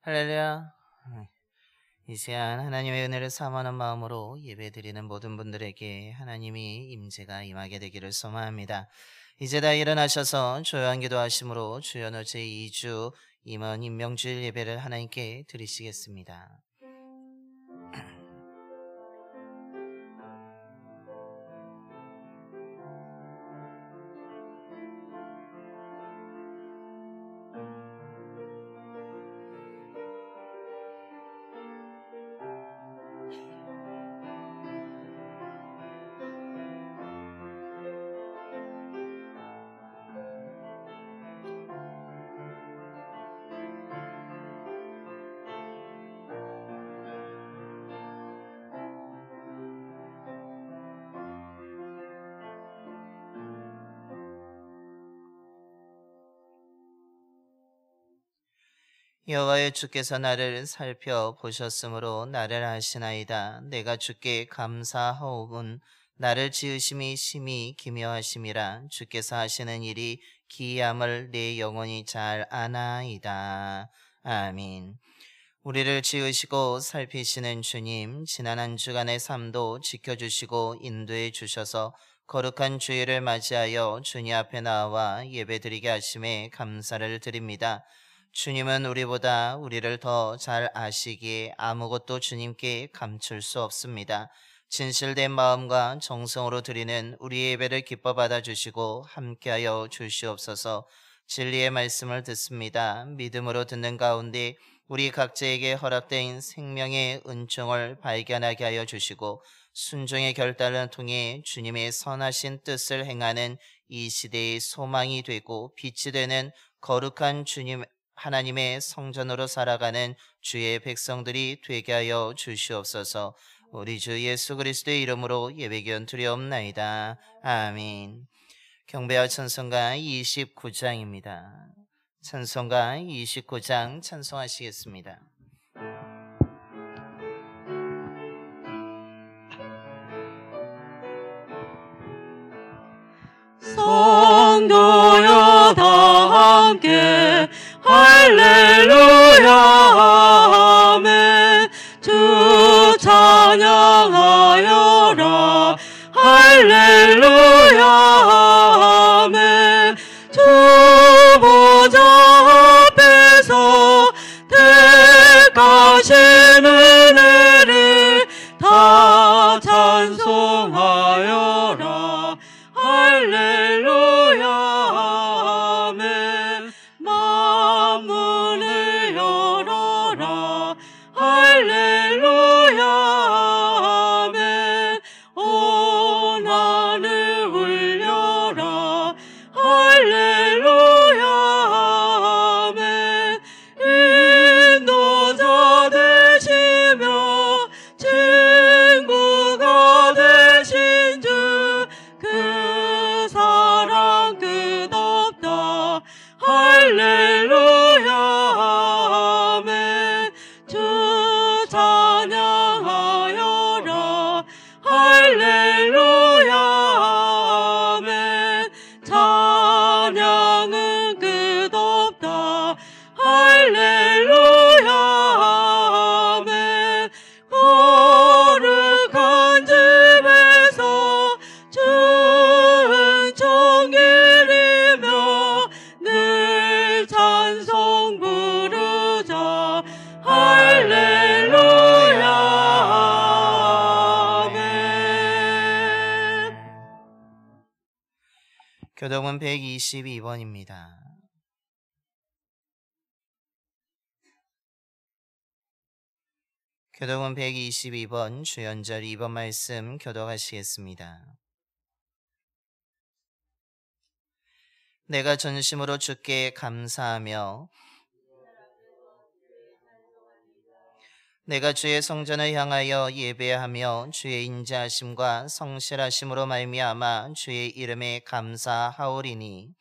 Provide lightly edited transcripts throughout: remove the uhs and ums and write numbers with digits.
할렐루야. 이 시간 하나님의 은혜를 사모하는 마음으로 예배드리는 모든 분들에게 하나님이 임재가 임하게 되기를 소망합니다. 이제 다 일어나셔서 조용한 기도하심으로 주연 어제 2주 임원 임명주일 예배를 하나님께 드리시겠습니다. 여호와의 주께서 나를 살펴보셨으므로 나를 아시나이다. 내가 주께 감사하오군. 나를 지으심이 심히 기묘하심이라. 주께서 하시는 일이 기이함을 내 영혼이 잘 아나이다. 아멘. 우리를 지으시고 살피시는 주님, 지난 한 주간의 삶도 지켜주시고 인도해 주셔서 거룩한 주일을 맞이하여 주님 앞에 나와 예배드리게 하심에 감사를 드립니다. 주님은 우리보다 우리를 더 잘 아시기에 아무것도 주님께 감출 수 없습니다. 진실된 마음과 정성으로 드리는 우리 예배를 기뻐 받아주시고 함께하여 주시옵소서. 진리의 말씀을 듣습니다. 믿음으로 듣는 가운데 우리 각자에게 허락된 생명의 은총을 발견하게 하여 주시고 순종의 결단을 통해 주님의 선하신 뜻을 행하는 이 시대의 소망이 되고 빛이 되는 거룩한 주님 하나님의 성전으로 살아가는 주의 백성들이 되게 하여 주시옵소서. 우리 주 예수 그리스도의 이름으로 예배기원 드리옵나이다. 아멘. 경배와 찬송가 29장입니다. 찬송가 29장 찬송하시겠습니다. 성도여 다 함께 할렐루야 아멘. 주 찬양하여라 할렐루야 아멘. 주 보좌 앞에서 택하신 은혜를 다 찬송하여라 할렐루야 아멘. 만문을 열어라 할렐루야 아멘. 온 하늘 울려라 할렐루야 아멘. 인도자 되시며 친구가 되신 주 그 사랑 끝없다 할렐루야 아멘. 주 찬양하여라 할렐루야 아멘. 찬양은 끝없다 할렐루야 아멘. 거룩한 집에서 주은 종일이며 늘 찬송 부르자 할렐루야 아멘. 교동은 122번입니다. 교동은 122번 주연절 2번 말씀 교독하시겠습니다. 내가 전심으로 주께 감사하며 내가 주의 성전을 향하여 예배하며 주의 인자하심과 성실하심으로 말미암아 주의 이름에 감사하오리니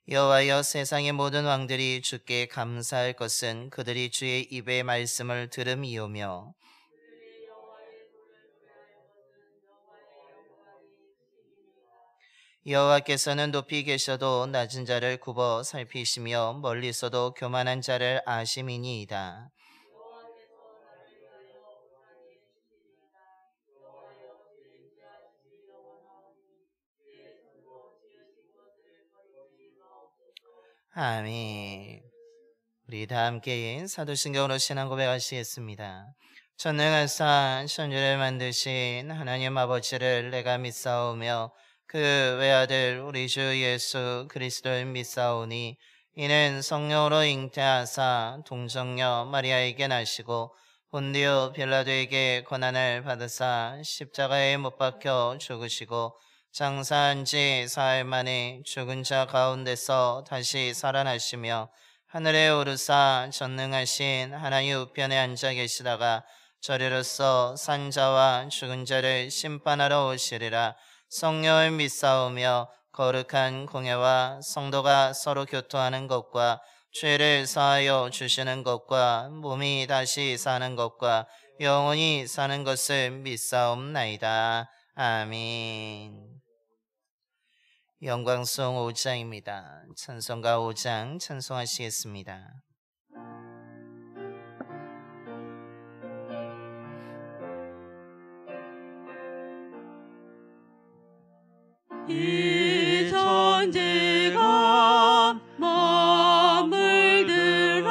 여호와여 세상의 모든 왕들이 주께 감사할 것은 그들이 주의 입의 말씀을 들음이오며 여호와께서는 높이 계셔도 낮은 자를 굽어 살피시며 멀리서도 교만한 자를 아심이니이다. 아멘. 우리 다 함께 사도신경으로 신앙 고백하시겠습니다. 전능하사 천주를 만드신 하나님 아버지를 내가 믿사오며 그 외아들 우리 주 예수 그리스도를 믿사오니 이는 성령으로 잉태하사 동정녀 마리아에게 나시고 본디오 빌라도에게 고난을 받으사 십자가에 못 박혀 죽으시고 장사한 지 사흘 만에 죽은 자 가운데서 다시 살아나시며 하늘에 오르사 전능하신 하나님 우편에 앉아 계시다가 저리로서 산 자와 죽은 자를 심판하러 오시리라. 성령을 믿사오며 거룩한 공예와 성도가 서로 교통하는 것과 죄를 사하여 주시는 것과 몸이 다시 사는 것과 영원히 사는 것을 믿사옵나이다. 아멘. 영광송 5장입니다. 찬송가 5장 찬송하시겠습니다. 이 천지가 만물 들어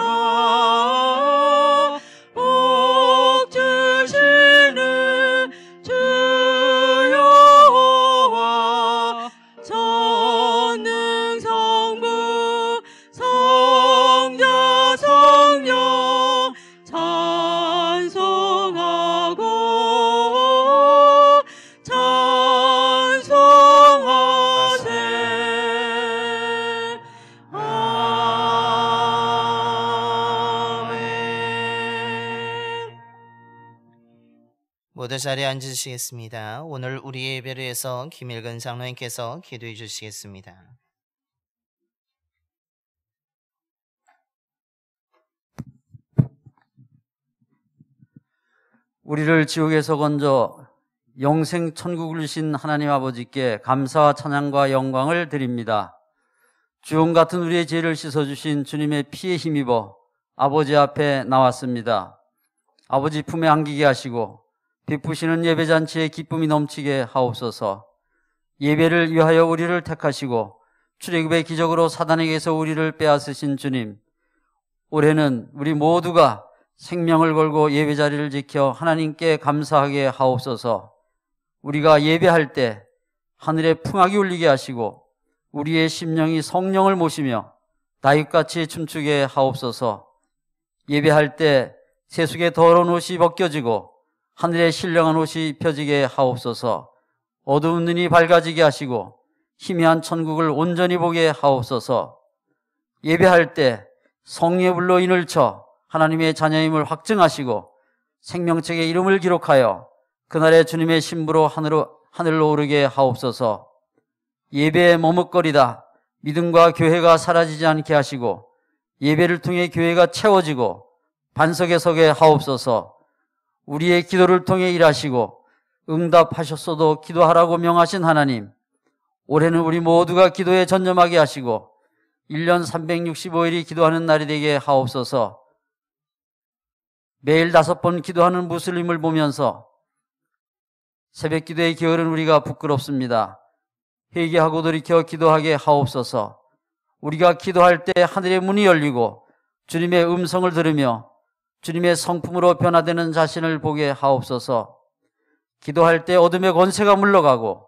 복 주시는 주 여호와 전능 성부 성자 성령 찬송하고 모두 자리에 앉으시겠습니다. 오늘 우리 예배를 위해서 김일근 장로님께서 기도해 주시겠습니다. 우리를 지옥에서 건져 영생 천국을 주신 하나님 아버지께 감사와 찬양과 영광을 드립니다. 주홍 같은 우리의 죄를 씻어주신 주님의 피에 힘입어 아버지 앞에 나왔습니다. 아버지 품에 안기게 하시고 베푸시는 예배잔치에 기쁨이 넘치게 하옵소서. 예배를 위하여 우리를 택하시고 출애굽의 기적으로 사단에게서 우리를 빼앗으신 주님, 올해는 우리 모두가 생명을 걸고 예배자리를 지켜 하나님께 감사하게 하옵소서. 우리가 예배할 때 하늘에 풍악이 울리게 하시고 우리의 심령이 성령을 모시며 다윗같이 춤추게 하옵소서. 예배할 때 세속의 더러운 옷이 벗겨지고 하늘에 신령한 옷이 입혀지게 하옵소서. 어두운 눈이 밝아지게 하시고 희미한 천국을 온전히 보게 하옵소서. 예배할 때 성령의 불로 인을 쳐 하나님의 자녀임을 확증하시고 생명책의 이름을 기록하여 그날의 주님의 신부로 하늘로 오르게 하옵소서. 예배에 머뭇거리다 믿음과 교회가 사라지지 않게 하시고 예배를 통해 교회가 채워지고 반석에 서게 하옵소서. 우리의 기도를 통해 일하시고 응답하셨어도 기도하라고 명하신 하나님, 올해는 우리 모두가 기도에 전념하게 하시고 1년 365일이 기도하는 날이 되게 하옵소서. 매일 5번 기도하는 무슬림을 보면서 새벽 기도에 게으른 우리가 부끄럽습니다. 회개하고 돌이켜 기도하게 하옵소서. 우리가 기도할 때 하늘의 문이 열리고 주님의 음성을 들으며 주님의 성품으로 변화되는 자신을 보게 하옵소서. 기도할 때 어둠의 권세가 물러가고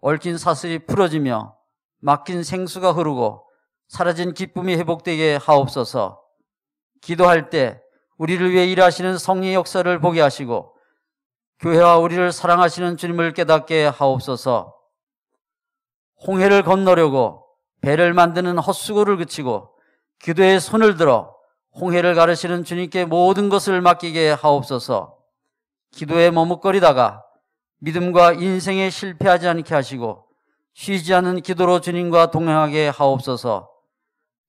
얽힌 사슬이 풀어지며 막힌 생수가 흐르고 사라진 기쁨이 회복되게 하옵소서. 기도할 때 우리를 위해 일하시는 성령의 역사를 보게 하시고 교회와 우리를 사랑하시는 주님을 깨닫게 하옵소서. 홍해를 건너려고 배를 만드는 헛수고를 그치고 기도에 손을 들어 홍해를 가르시는 주님께 모든 것을 맡기게 하옵소서. 기도에 머뭇거리다가 믿음과 인생에 실패하지 않게 하시고 쉬지 않는 기도로 주님과 동행하게 하옵소서.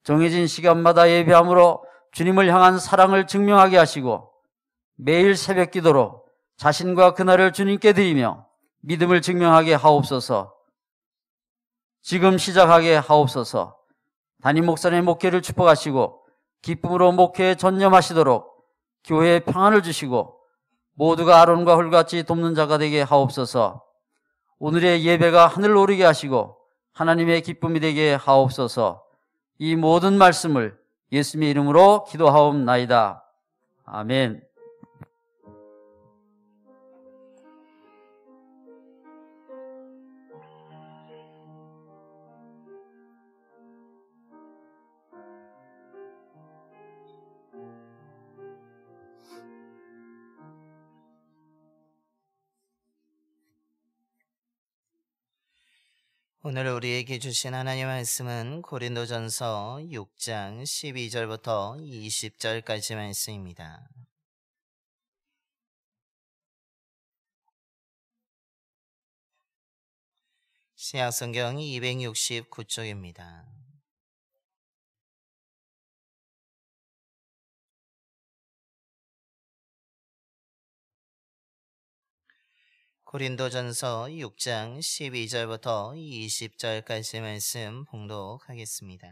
정해진 시간마다 예배함으로 주님을 향한 사랑을 증명하게 하시고 매일 새벽 기도로 자신과 그날을 주님께 드리며 믿음을 증명하게 하옵소서. 지금 시작하게 하옵소서. 담임 목사님의 목회를 축복하시고 기쁨으로 목회에 전념하시도록 교회에 평안을 주시고 모두가 아론과 홀같이 돕는 자가 되게 하옵소서. 오늘의 예배가 하늘을 오르게 하시고 하나님의 기쁨이 되게 하옵소서. 이 모든 말씀을 예수님의 이름으로 기도하옵나이다. 아멘. 오늘 우리에게 주신 하나님의 말씀은 고린도전서 6장 12절부터 20절까지 말씀입니다. 신약성경 269쪽입니다. 고린도전서 6장 12절부터 20절까지 말씀 봉독하겠습니다.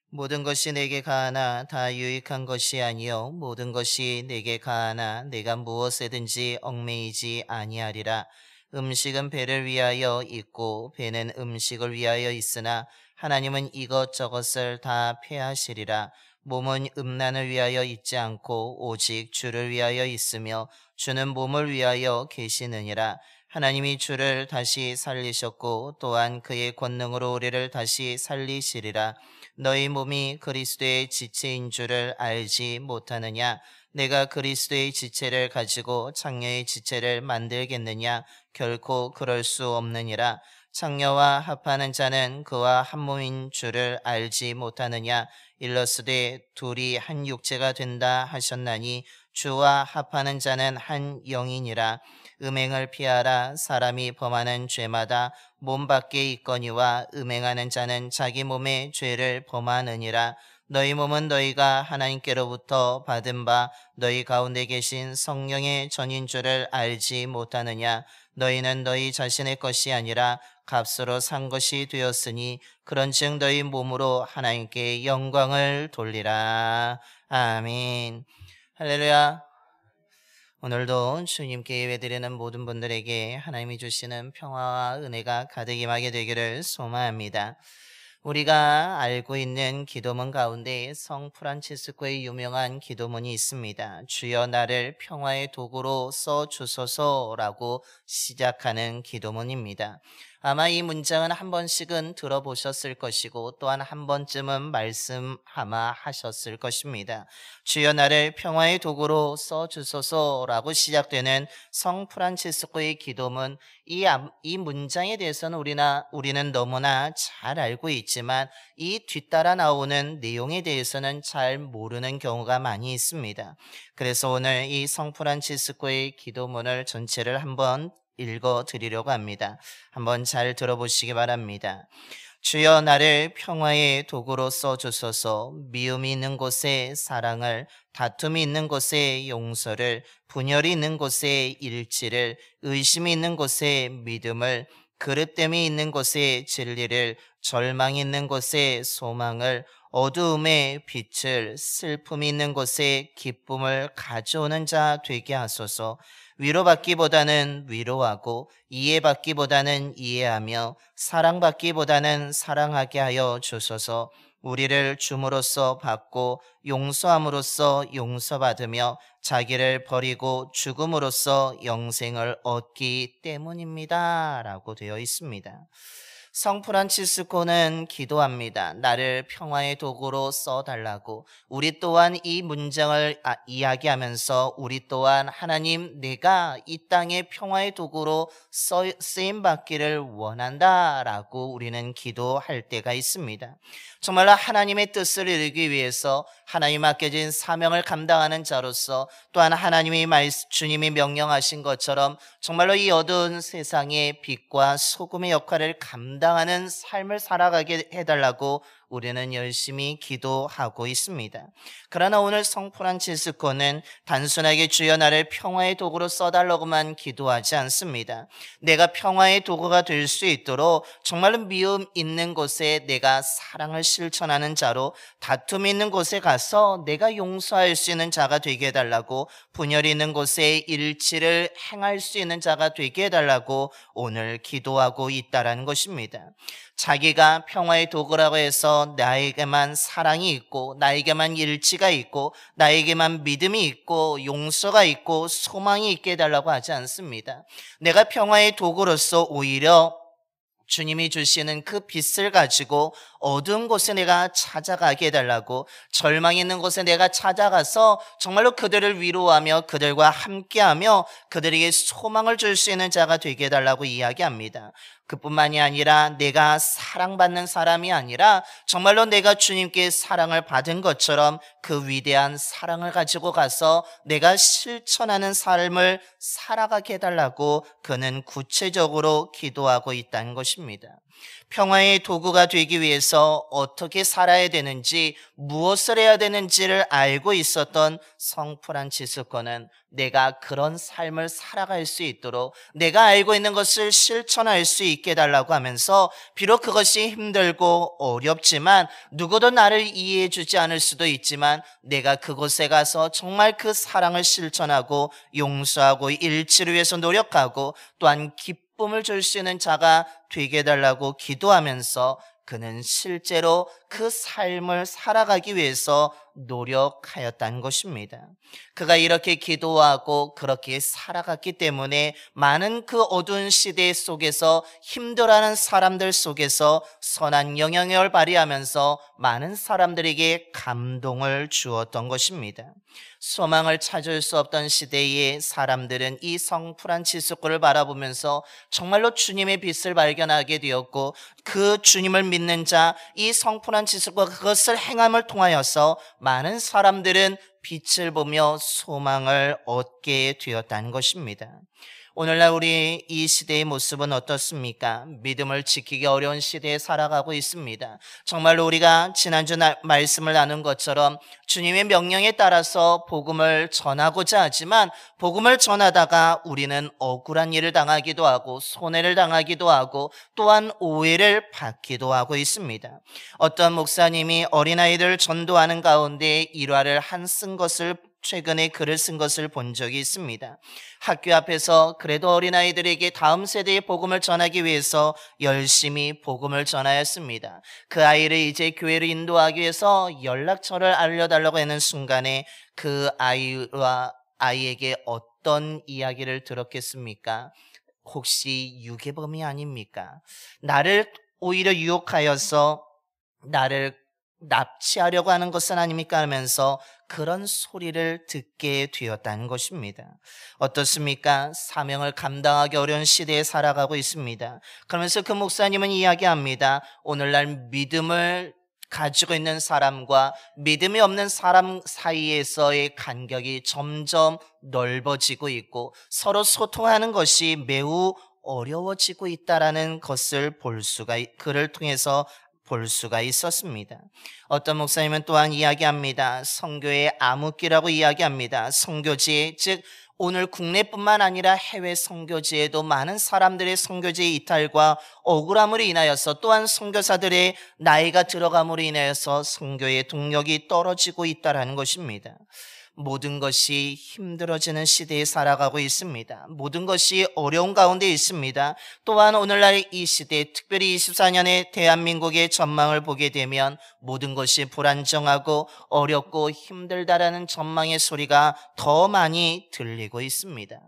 모든 것이 내게 가하나 다 유익한 것이 아니요 모든 것이 내게 가하나 내가 무엇에든지 얽매이지 아니하리라. 음식은 배를 위하여 있고 배는 음식을 위하여 있으나 하나님은 이것저것을 다 폐하시리라. 몸은 음란을 위하여 있지 않고 오직 주를 위하여 있으며 주는 몸을 위하여 계시느니라. 하나님이 주를 다시 살리셨고 또한 그의 권능으로 우리를 다시 살리시리라. 너희 몸이 그리스도의 지체인 줄을 알지 못하느냐? 내가 그리스도의 지체를 가지고 창녀의 지체를 만들겠느냐? 결코 그럴 수 없느니라. 창녀와 합하는 자는 그와 한 몸인 줄을 알지 못하느냐? 일러스되 둘이 한 육체가 된다 하셨나니 주와 합하는 자는 한 영이니라. 음행을 피하라. 사람이 범하는 죄마다 몸 밖에 있거니와 음행하는 자는 자기 몸의 죄를 범하느니라. 너희 몸은 너희가 하나님께로부터 받은 바 너희 가운데 계신 성령의 전인 줄을 알지 못하느냐? 너희는 너희 자신의 것이 아니라 값으로 산 것이 되었으니 그런즉 너희 몸으로 하나님께 영광을 돌리라. 아멘. 할렐루야. 오늘도 주님께 예배드리는 모든 분들에게 하나님이 주시는 평화와 은혜가 가득 임하게 되기를 소망합니다. 우리가 알고 있는 기도문 가운데 성 프란치스코의 유명한 기도문이 있습니다. 주여 나를 평화의 도구로 써주소서라고 시작하는 기도문입니다. 아마 이 문장은 한 번씩은 들어보셨을 것이고 또한 한 번쯤은 말씀하마 하셨을 것입니다. 주여 나를 평화의 도구로 써주소서라고 시작되는 성 프란치스코의 기도문, 이 문장에 대해서는 우리는 너무나 잘 알고 있지만 이 뒤따라 나오는 내용에 대해서는 잘 모르는 경우가 많이 있습니다. 그래서 오늘 이 성 프란치스코의 기도문을 전체를 한번 읽어드리려고 합니다. 한번 잘 들어보시기 바랍니다. 주여 나를 평화의 도구로 써주소서. 미움이 있는 곳에 사랑을, 다툼이 있는 곳에 용서를, 분열이 있는 곳에 일치를, 의심이 있는 곳에 믿음을, 그릇됨이 있는 곳에 진리를, 절망이 있는 곳에 소망을, 어두움에 빛을, 슬픔이 있는 곳에 기쁨을 가져오는 자 되게 하소서. 위로받기보다는 위로하고 이해받기보다는 이해하며 사랑받기보다는 사랑하게 하여 주소서. 우리를 줌으로써 받고 용서함으로써 용서받으며 자기를 버리고 죽음으로써 영생을 얻기 때문입니다 라고 되어 있습니다. 성 프란치스코는 기도합니다. 나를 평화의 도구로 써달라고. 우리 또한 이 문장을 이야기하면서 우리 또한 하나님, 내가 이 땅에 평화의 도구로 쓰임받기를 원한다라고 우리는 기도할 때가 있습니다. 정말로 하나님의 뜻을 이루기 위해서 하나님 맡겨진 사명을 감당하는 자로서 또한 주님이 명령하신 것처럼 정말로 이 어두운 세상의 빛과 소금의 역할을 감당하는 삶을 살아가게 해달라고 우리는 열심히 기도하고 있습니다. 그러나 오늘 성 프란치스코는 단순하게 주여 나를 평화의 도구로 써달라고만 기도하지 않습니다. 내가 평화의 도구가 될 수 있도록 정말로 미움 있는 곳에 내가 사랑을 실천하는 자로, 다툼 있는 곳에 가서 내가 용서할 수 있는 자가 되게 해달라고, 분열 있는 곳에 일치를 행할 수 있는 자가 되게 해달라고 오늘 기도하고 있다라는 것입니다. 자기가 평화의 도구라고 해서 나에게만 사랑이 있고, 나에게만 일치가 있고, 나에게만 믿음이 있고, 용서가 있고, 소망이 있게 해달라고 하지 않습니다. 내가 평화의 도구로서 오히려 주님이 주시는 그 빛을 가지고 어두운 곳에 내가 찾아가게 해달라고, 절망 있는 곳에 내가 찾아가서 정말로 그들을 위로하며 그들과 함께하며 그들에게 소망을 줄 수 있는 자가 되게 해달라고 이야기합니다. 그뿐만이 아니라 내가 사랑받는 사람이 아니라 정말로 내가 주님께 사랑을 받은 것처럼 그 위대한 사랑을 가지고 가서 내가 실천하는 삶을 살아가게 해달라고 그는 구체적으로 기도하고 있다는 것입니다. 평화의 도구가 되기 위해서 어떻게 살아야 되는지, 무엇을 해야 되는지를 알고 있었던 성 프란치스코는 내가 그런 삶을 살아갈 수 있도록 내가 알고 있는 것을 실천할 수 있게 해달라고 하면서, 비록 그것이 힘들고 어렵지만 누구도 나를 이해해 주지 않을 수도 있지만 내가 그곳에 가서 정말 그 사랑을 실천하고 용서하고 일치를 위해서 노력하고 또한 기쁨을 줄 수 있는 자가 되게 해달라고 기도하면서 그는 실제로 그 삶을 살아가기 위해서 노력하였다는 것입니다. 그가 이렇게 기도하고 그렇게 살아갔기 때문에 많은 그 어두운 시대 속에서 힘들어하는 사람들 속에서 선한 영향력을 발휘하면서 많은 사람들에게 감동을 주었던 것입니다. 소망을 찾을 수 없던 시대의 사람들은 이 성 프란치스코를 바라보면서 정말로 주님의 빛을 발견하게 되었고, 그 주님을 믿는 자, 이 성 프란치스코가 그것을 행함을 통하여서 많은 사람들은 빛을 보며 소망을 얻게 되었다는 것입니다. 오늘날 우리 이 시대의 모습은 어떻습니까? 믿음을 지키기 어려운 시대에 살아가고 있습니다. 정말로 우리가 지난주 말씀을 나눈 것처럼 주님의 명령에 따라서 복음을 전하고자 하지만 복음을 전하다가 우리는 억울한 일을 당하기도 하고 손해를 당하기도 하고 또한 오해를 받기도 하고 있습니다. 어떤 목사님이 어린아이들을 전도하는 가운데 일화를 쓴 것을 최근에 글을 쓴 것을 본 적이 있습니다. 학교 앞에서 그래도 어린아이들에게 다음 세대의 복음을 전하기 위해서 열심히 복음을 전하였습니다. 그 아이를 이제 교회로 인도하기 위해서 연락처를 알려달라고 하는 순간에 그 아이에게 어떤 이야기를 들었겠습니까? 혹시 유괴범이 아닙니까? 나를 오히려 유혹하여서 나를 납치하려고 하는 것은 아닙니까? 하면서 그런 소리를 듣게 되었다는 것입니다. 어떻습니까? 사명을 감당하기 어려운 시대에 살아가고 있습니다. 그러면서 그 목사님은 이야기합니다. 오늘날 믿음을 가지고 있는 사람과 믿음이 없는 사람 사이에서의 간격이 점점 넓어지고 있고 서로 소통하는 것이 매우 어려워지고 있다라는 것을 글을 통해서 볼 수가 있었습니다. 어떤 목사님은 또한 이야기합니다. 선교의 암흑기라고 이야기합니다. 선교지, 즉 오늘 국내뿐만 아니라 해외 선교지에도 많은 사람들의 선교지의 이탈과 억울함으로 인하여서 또한 선교사들의 나이가 들어감으로 인하여서 선교의 동력이 떨어지고 있다는 것입니다. 모든 것이 힘들어지는 시대에 살아가고 있습니다. 모든 것이 어려운 가운데 있습니다. 또한 오늘날 이 시대, 특별히 24년의 대한민국의 전망을 보게 되면 모든 것이 불안정하고 어렵고 힘들다라는 전망의 소리가 더 많이 들리고 있습니다.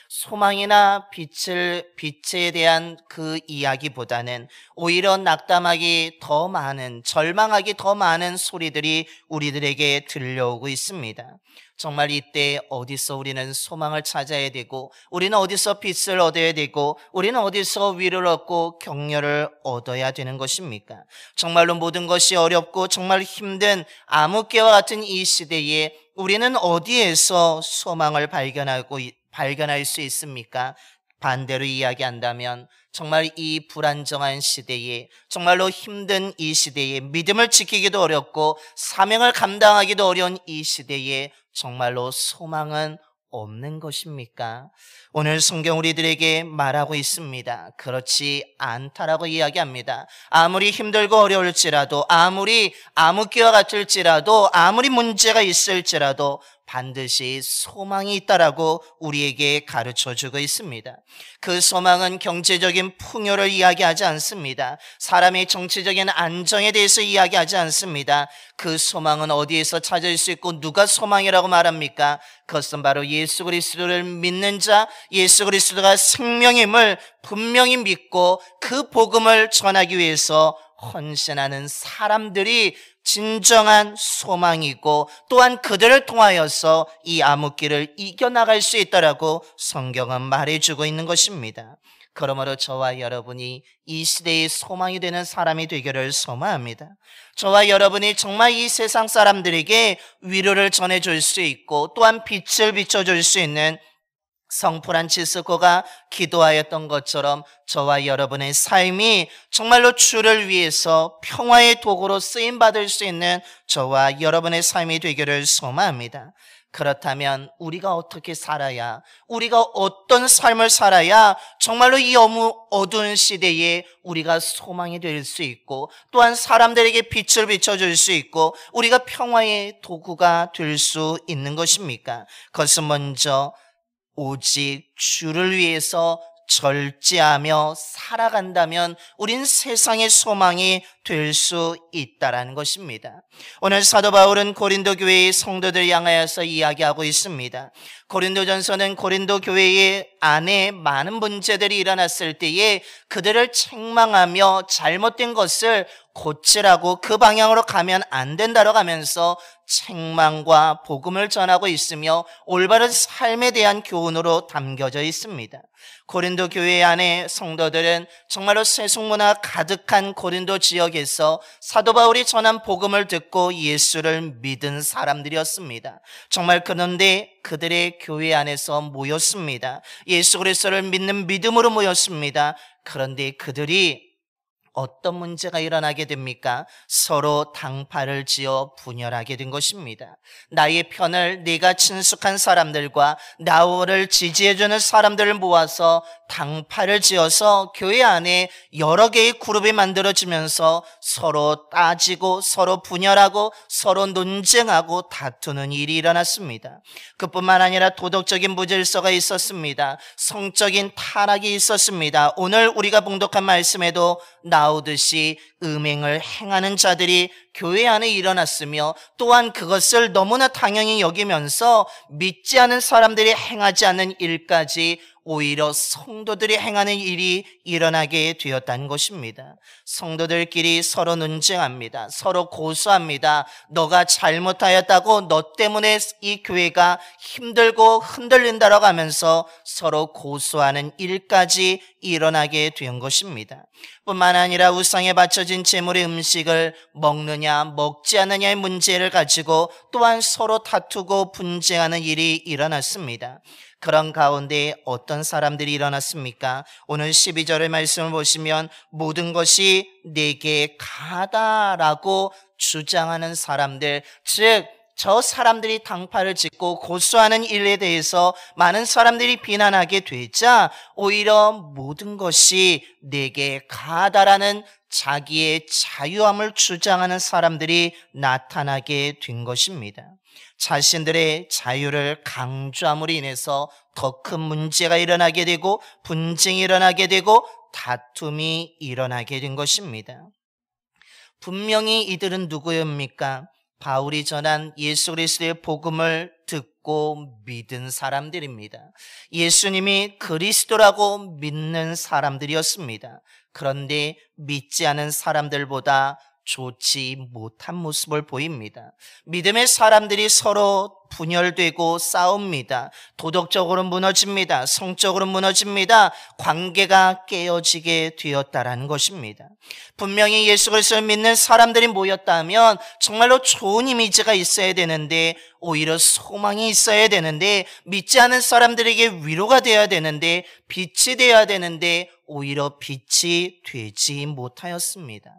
소망이나 빛에 대한 그 이야기보다는 오히려 낙담하기 더 많은, 절망하기 더 많은 소리들이 우리들에게 들려오고 있습니다. 정말 이때 어디서 우리는 소망을 찾아야 되고, 우리는 어디서 빛을 얻어야 되고, 우리는 어디서 위로를 얻고 격려를 얻어야 되는 것입니까? 정말로 모든 것이 어렵고 정말 힘든 암흑기와 같은 이 시대에 우리는 어디에서 소망을 발견할 수 있습니까? 반대로 이야기한다면 정말 이 불안정한 시대에, 정말로 힘든 이 시대에, 믿음을 지키기도 어렵고 사명을 감당하기도 어려운 이 시대에 정말로 소망은 없는 것입니까? 오늘 성경 우리들에게 말하고 있습니다. 그렇지 않다라고 이야기합니다. 아무리 힘들고 어려울지라도, 아무리 암흑기와 같을지라도, 아무리 문제가 있을지라도 반드시 소망이 있다라고 우리에게 가르쳐주고 있습니다. 그 소망은 경제적인 풍요를 이야기하지 않습니다. 사람의 정치적인 안정에 대해서 이야기하지 않습니다. 그 소망은 어디에서 찾을 수 있고 누가 소망이라고 말합니까? 그것은 바로 예수 그리스도를 믿는 자, 예수 그리스도가 생명임을 분명히 믿고 그 복음을 전하기 위해서 헌신하는 사람들이 진정한 소망이고, 또한 그들을 통하여서 이 암흑기를 이겨나갈 수 있다라고 성경은 말해주고 있는 것입니다. 그러므로 저와 여러분이 이 시대의 소망이 되는 사람이 되기를 소망합니다. 저와 여러분이 정말 이 세상 사람들에게 위로를 전해줄 수 있고, 또한 빛을 비춰줄 수 있는 성 프란치스코가 기도하였던 것처럼 저와 여러분의 삶이 정말로 주를 위해서 평화의 도구로 쓰임받을 수 있는 저와 여러분의 삶이 되기를 소망합니다. 그렇다면 우리가 어떻게 살아야, 우리가 어떤 삶을 살아야 정말로 이 어두운 시대에 우리가 소망이 될 수 있고, 또한 사람들에게 빛을 비춰줄 수 있고 우리가 평화의 도구가 될 수 있는 것입니까? 그것은 먼저 오직 주를 위해서 절제하며 살아간다면 우린 세상의 소망이 될 수 있다라는 것입니다. 오늘 사도 바울은 고린도 교회의 성도들 향하여서 이야기하고 있습니다. 고린도전서는 고린도 교회의 안에 많은 문제들이 일어났을 때에 그들을 책망하며 잘못된 것을 고치라고, 그 방향으로 가면 안 된다라고 하면서 책망과 복음을 전하고 있으며 올바른 삶에 대한 교훈으로 담겨져 있습니다. 고린도 교회 안에 성도들은 정말로 세속문화 가득한 고린도 지역에서 사도 바울이 전한 복음을 듣고 예수를 믿은 사람들이었습니다. 정말 그런데 그들의 교회 안에서 모였습니다. 예수 그리스도를 믿는 믿음으로 모였습니다. 그런데 그들이 어떤 문제가 일어나게 됩니까? 서로 당파를 지어 분열하게 된 것입니다. 나의 편을, 내가 친숙한 사람들과 나를 지지해주는 사람들을 모아서 당파를 지어서 교회 안에 여러 개의 그룹이 만들어지면서 서로 따지고 서로 분열하고 서로 논쟁하고 다투는 일이 일어났습니다. 그뿐만 아니라 도덕적인 무질서가 있었습니다. 성적인 타락이 있었습니다. 오늘 우리가 봉독한 말씀에도 나오듯이 음행을 행하는 자들이 교회 안에 일어났으며, 또한 그것을 너무나 당연히 여기면서 믿지 않은 사람들이 행하지 않는 일까지 오히려 성도들이 행하는 일이 일어나게 되었다는 것입니다. 성도들끼리 서로 논쟁합니다. 서로 고소합니다. 너가 잘못하였다고, 너 때문에 이 교회가 힘들고 흔들린다라고 하면서 서로 고소하는 일까지 일어나게 된 것입니다. 뿐만 아니라 우상에 바쳐진 제물의 음식을 먹느냐 먹지 않느냐의 문제를 가지고 또한 서로 다투고 분쟁하는 일이 일어났습니다. 그런 가운데 어떤 사람들이 일어났습니까? 오늘 12절의 말씀을 보시면 모든 것이 내게 가다라고 주장하는 사람들, 즉 저 사람들이 당파를 짓고 고소하는 일에 대해서 많은 사람들이 비난하게 되자 오히려 모든 것이 내게 가다라는 자기의 자유함을 주장하는 사람들이 나타나게 된 것입니다. 자신들의 자유를 강조함으로 인해서 더 큰 문제가 일어나게 되고 분쟁이 일어나게 되고 다툼이 일어나게 된 것입니다. 분명히 이들은 누구입니까? 바울이 전한 예수 그리스도의 복음을 듣고 믿은 사람들입니다. 예수님이 그리스도라고 믿는 사람들이었습니다. 그런데 믿지 않은 사람들보다 좋지 못한 모습을 보입니다. 믿음의 사람들이 서로 분열되고 싸웁니다. 도덕적으로 무너집니다. 성적으로 무너집니다. 관계가 깨어지게 되었다라는 것입니다. 분명히 예수 그리스도를 믿는 사람들이 모였다면 정말로 좋은 이미지가 있어야 되는데, 오히려 소망이 있어야 되는데, 믿지 않은 사람들에게 위로가 되어야 되는데, 빛이 되어야 되는데 오히려 빛이 되지 못하였습니다.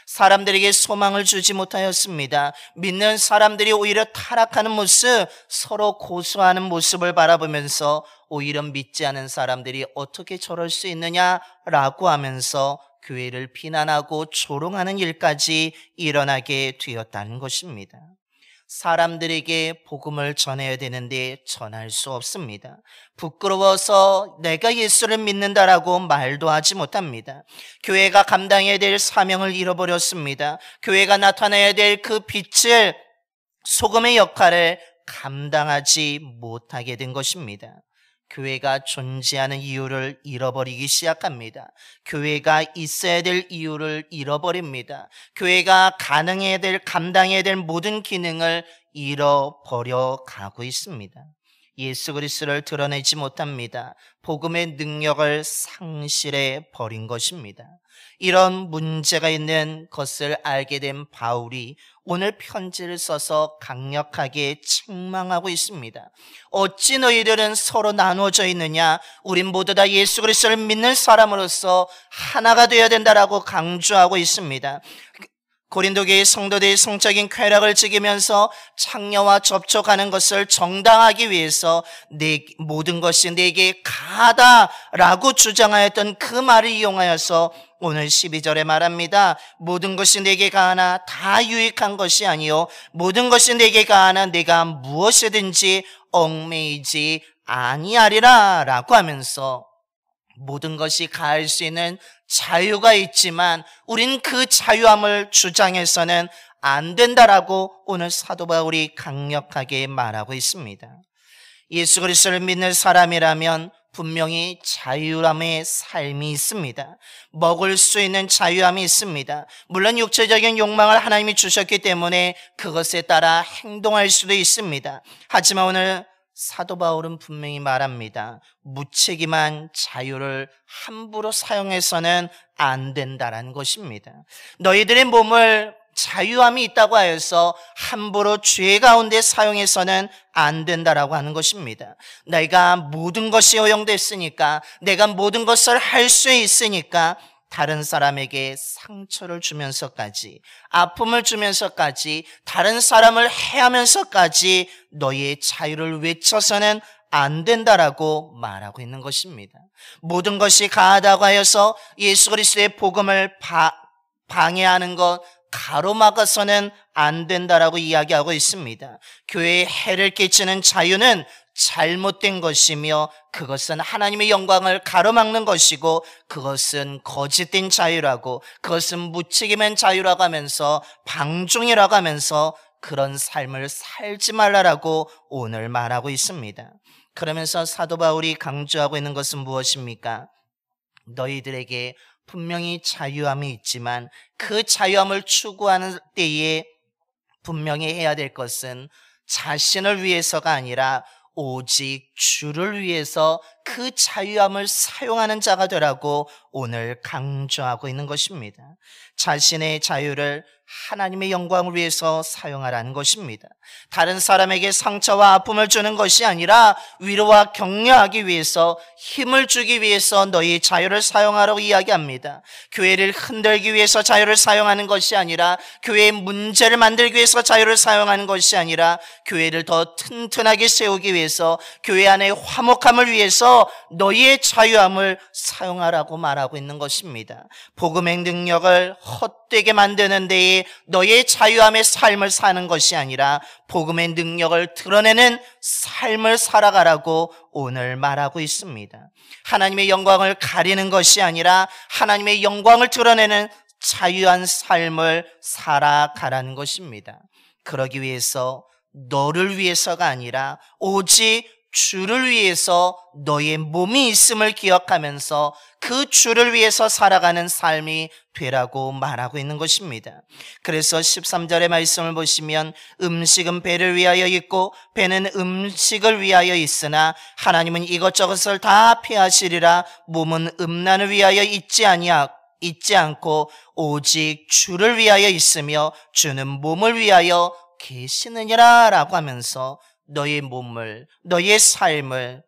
사람들에게 소망을 주지 못하였습니다. 믿는 사람들이 오히려 타락하는 모습, 서로 고소하는 모습을 바라보면서 오히려 믿지 않은 사람들이 어떻게 저럴 수 있느냐라고 하면서 교회를 비난하고 조롱하는 일까지 일어나게 되었다는 것입니다. 사람들에게 복음을 전해야 되는데 전할 수 없습니다. 부끄러워서 내가 예수를 믿는다라고 말도 하지 못합니다. 교회가 감당해야 될 사명을 잃어버렸습니다. 교회가 나타내야 될 그 빛을, 소금의 역할을 감당하지 못하게 된 것입니다. 교회가 존재하는 이유를 잃어버리기 시작합니다. 교회가 있어야 될 이유를 잃어버립니다. 교회가 가능해야 될, 감당해야 될 모든 기능을 잃어버려 가고 있습니다. 예수 그리스도를 드러내지 못합니다. 복음의 능력을 상실해 버린 것입니다. 이런 문제가 있는 것을 알게 된 바울이 오늘 편지를 써서 강력하게 책망하고 있습니다. 어찌 너희들은 서로 나누어져 있느냐? 우린 모두 다 예수 그리스도를 믿는 사람으로서 하나가 되어야 된다라고 강조하고 있습니다. 고린도 교회 성도들이 성적인 쾌락을 즐기면서 창녀와 접촉하는 것을 정당하기 위해서 모든 것이 내게 가하다라고 주장하였던 그 말을 이용하여서 오늘 12절에 말합니다. 모든 것이 내게 가하나 다 유익한 것이 아니요 모든 것이 내게 가하나 내가 무엇이든지 얽매이지 아니하리라 라고 하면서 모든 것이 가할 수 있는 자유가 있지만 우린 그 자유함을 주장해서는 안 된다라고 오늘 사도 바울이 강력하게 말하고 있습니다. 예수 그리스도를 믿는 사람이라면 분명히 자유함의 삶이 있습니다. 먹을 수 있는 자유함이 있습니다. 물론 육체적인 욕망을 하나님이 주셨기 때문에 그것에 따라 행동할 수도 있습니다. 하지만 오늘 사도 바울은 분명히 말합니다. 무책임한 자유를 함부로 사용해서는 안 된다는 것입니다. 너희들의 몸을 자유함이 있다고 하여서 함부로 죄 가운데 사용해서는 안 된다라고 하는 것입니다. 내가 모든 것이 허용됐으니까, 내가 모든 것을 할 수 있으니까 다른 사람에게 상처를 주면서까지, 아픔을 주면서까지, 다른 사람을 해하면서까지 너희의 자유를 외쳐서는 안 된다라고 말하고 있는 것입니다. 모든 것이 가하다고 하여서 예수 그리스도의 복음을 방해하는 것, 가로막아서는 안 된다라고 이야기하고 있습니다. 교회에 해를 끼치는 자유는 잘못된 것이며 그것은 하나님의 영광을 가로막는 것이고 그것은 거짓된 자유라고, 그것은 무책임한 자유라고 하면서, 방종이라고 하면서 그런 삶을 살지 말라라고 오늘 말하고 있습니다. 그러면서 사도 바울이 강조하고 있는 것은 무엇입니까? 너희들에게 분명히 자유함이 있지만 그 자유함을 추구하는 때에 분명히 해야 될 것은 자신을 위해서가 아니라 오직 주를 위해서 그 자유함을 사용하는 자가 되라고 오늘 강조하고 있는 것입니다. 자신의 자유를 하나님의 영광을 위해서 사용하라는 것입니다. 다른 사람에게 상처와 아픔을 주는 것이 아니라 위로와 격려하기 위해서, 힘을 주기 위해서 너희 자유를 사용하라고 이야기합니다. 교회를 흔들기 위해서 자유를 사용하는 것이 아니라, 교회의 문제를 만들기 위해서 자유를 사용하는 것이 아니라, 교회를 더 튼튼하게 세우기 위해서, 교회 안의 화목함을 위해서 너희의 자유함을 사용하라고 말하고 있는 것입니다. 복음의 능력을 헛되게 만드는 데에 너희의 자유함의 삶을 사는 것이 아니라 복음의 능력을 드러내는 삶을 살아가라고 오늘 말하고 있습니다. 하나님의 영광을 가리는 것이 아니라 하나님의 영광을 드러내는 자유한 삶을 살아가라는 것입니다. 그러기 위해서 너를 위해서가 아니라 오직 주를 위해서 너의 몸이 있음을 기억하면서 그 주를 위해서 살아가는 삶이 되라고 말하고 있는 것입니다. 그래서 13절의 말씀을 보시면 음식은 배를 위하여 있고 배는 음식을 위하여 있으나 하나님은 이것저것을 다 피하시리라. 몸은 음란을 위하여 있지 않고 오직 주를 위하여 있으며 주는 몸을 위하여 계시느니라 라고 하면서 너의 몸을, 너의 삶을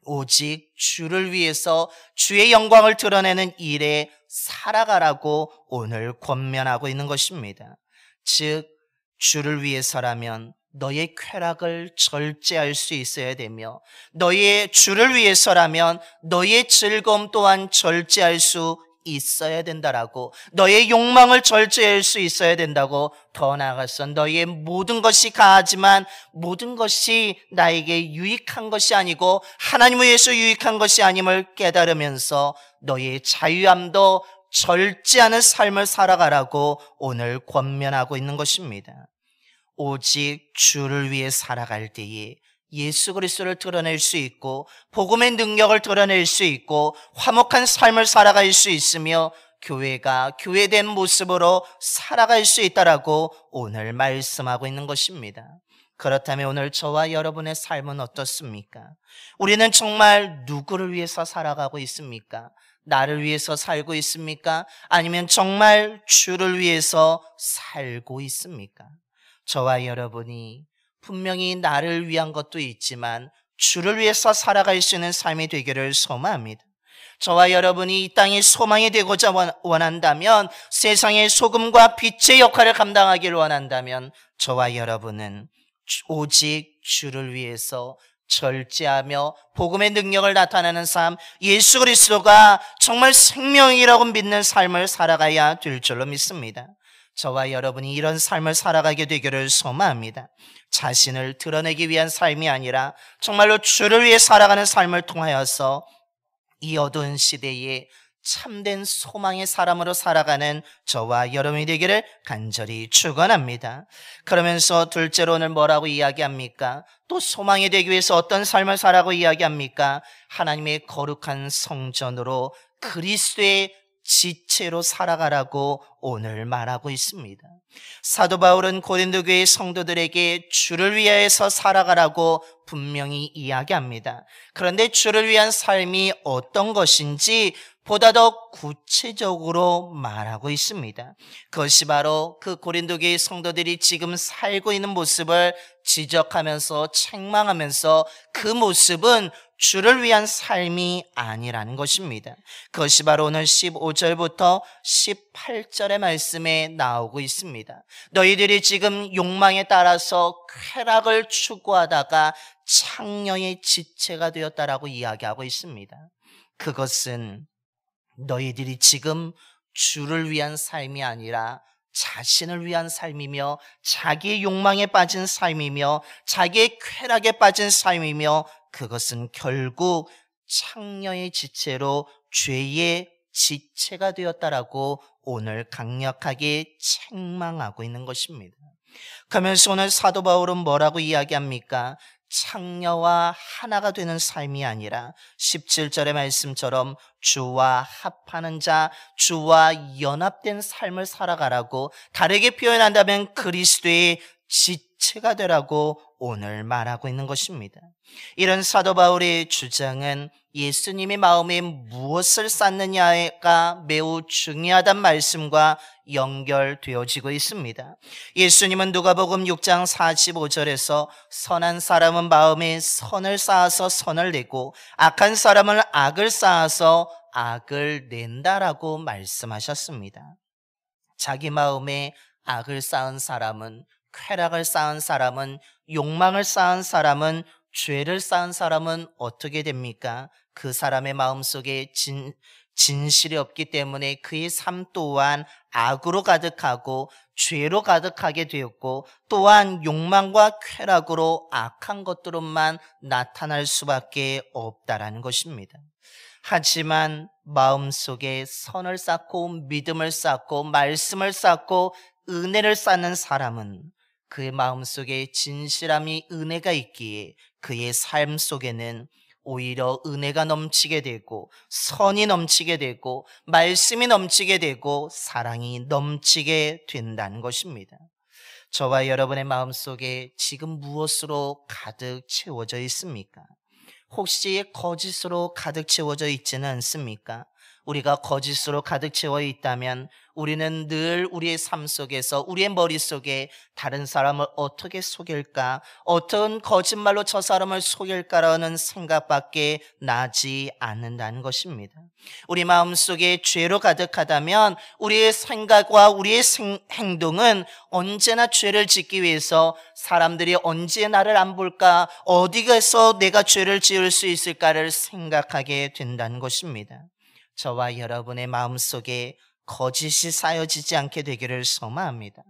오직 주를 위해서 주의 영광을 드러내는 일에 살아가라고 오늘 권면하고 있는 것입니다. 즉 주를 위해서라면 너의 쾌락을 절제할 수 있어야 되며 너의 주를 위해서라면 너의 즐거움 또한 절제할 수 있어야 된다라고, 너의 욕망을 절제할 수 있어야 된다고, 더 나아가서 너의 모든 것이 가하지만 모든 것이 나에게 유익한 것이 아니고 하나님을 위해서 유익한 것이 아님을 깨달으면서 너의 자유함도 절제하는 삶을 살아가라고 오늘 권면하고 있는 것입니다. 오직 주를 위해 살아갈 때에 예수 그리스도를 드러낼 수 있고 복음의 능력을 드러낼 수 있고 화목한 삶을 살아갈 수 있으며 교회가 교회된 모습으로 살아갈 수 있다라고 오늘 말씀하고 있는 것입니다. 그렇다면 오늘 저와 여러분의 삶은 어떻습니까? 우리는 정말 누구를 위해서 살아가고 있습니까? 나를 위해서 살고 있습니까? 아니면 정말 주를 위해서 살고 있습니까? 저와 여러분이 분명히 나를 위한 것도 있지만 주를 위해서 살아갈 수 있는 삶이 되기를 소망합니다. 저와 여러분이 이 땅의 소망이 되고자 원한다면, 세상의 소금과 빛의 역할을 감당하기를 원한다면 저와 여러분은 오직 주를 위해서 절제하며 복음의 능력을 나타내는 삶, 예수 그리스도가 정말 생명이라고 믿는 삶을 살아가야 될 줄로 믿습니다. 저와 여러분이 이런 삶을 살아가게 되기를 소망합니다. 자신을 드러내기 위한 삶이 아니라 정말로 주를 위해 살아가는 삶을 통하여서 이 어두운 시대에 참된 소망의 사람으로 살아가는 저와 여러분이 되기를 간절히 축원합니다. 그러면서 둘째로 오늘 뭐라고 이야기합니까? 또 소망이 되기 위해서 어떤 삶을 살아가고 이야기합니까? 하나님의 거룩한 성전으로 그리스도의 지체로 살아가라고 오늘 말하고 있습니다. 사도 바울은 고린도 교회 성도들에게 주를 위해서 살아가라고 분명히 이야기합니다. 그런데 주를 위한 삶이 어떤 것인지 보다 더 구체적으로 말하고 있습니다. 그것이 바로 그 고린도 교회 성도들이 지금 살고 있는 모습을 지적하면서 책망하면서 그 모습은 주를 위한 삶이 아니라는 것입니다. 그것이 바로 오늘 15절부터 18절의 말씀에 나오고 있습니다. 너희들이 지금 욕망에 따라서 쾌락을 추구하다가 창녀의 지체가 되었다라고 이야기하고 있습니다. 그것은 너희들이 지금 주를 위한 삶이 아니라 자신을 위한 삶이며 자기의 욕망에 빠진 삶이며 자기의 쾌락에 빠진 삶이며 그것은 결국 창녀의 지체로 죄의 지체가 되었다라고 오늘 강력하게 책망하고 있는 것입니다. 그러면서 오늘 사도 바울은 뭐라고 이야기합니까? 창녀와 하나가 되는 삶이 아니라 17절의 말씀처럼 주와 합하는 자, 주와 연합된 삶을 살아가라고, 다르게 표현한다면 그리스도의 지체가 되라고 오늘 말하고 있는 것입니다. 이런 사도 바울의 주장은 예수님의 마음에 무엇을 쌓느냐가 매우 중요하다는 말씀과 연결되어지고 있습니다. 예수님은 누가복음 6장 45절에서 선한 사람은 마음에 선을 쌓아서 선을 내고 악한 사람은 악을 쌓아서 악을 낸다라고 말씀하셨습니다. 자기 마음에 악을 쌓은 사람은, 쾌락을 쌓은 사람은, 욕망을 쌓은 사람은, 죄를 쌓은 사람은 어떻게 됩니까? 그 사람의 마음속에 진실이 없기 때문에 그의 삶 또한 악으로 가득하고 죄로 가득하게 되었고, 또한 욕망과 쾌락으로 악한 것들로만 나타날 수밖에 없다라는 것입니다. 하지만 마음속에 선을 쌓고 믿음을 쌓고 말씀을 쌓고 은혜를 쌓는 사람은 그의 마음속에 진실함이 은혜가 있기에 그의 삶 속에는 오히려 은혜가 넘치게 되고 선이 넘치게 되고 말씀이 넘치게 되고 사랑이 넘치게 된다는 것입니다. 저와 여러분의 마음속에 지금 무엇으로 가득 채워져 있습니까? 혹시 거짓으로 가득 채워져 있지는 않습니까? 우리가 거짓으로 가득 채워 있다면 우리는 늘 우리의 삶 속에서 우리의 머릿속에 다른 사람을 어떻게 속일까, 어떤 거짓말로 저 사람을 속일까라는 생각밖에 나지 않는다는 것입니다. 우리 마음속에 죄로 가득하다면 우리의 생각과 우리의 행동은 언제나 죄를 짓기 위해서 사람들이 언제 나를 안 볼까, 어디에서 내가 죄를 지을 수 있을까를 생각하게 된다는 것입니다. 저와 여러분의 마음속에 거짓이 쌓여지지 않게 되기를 소망합니다.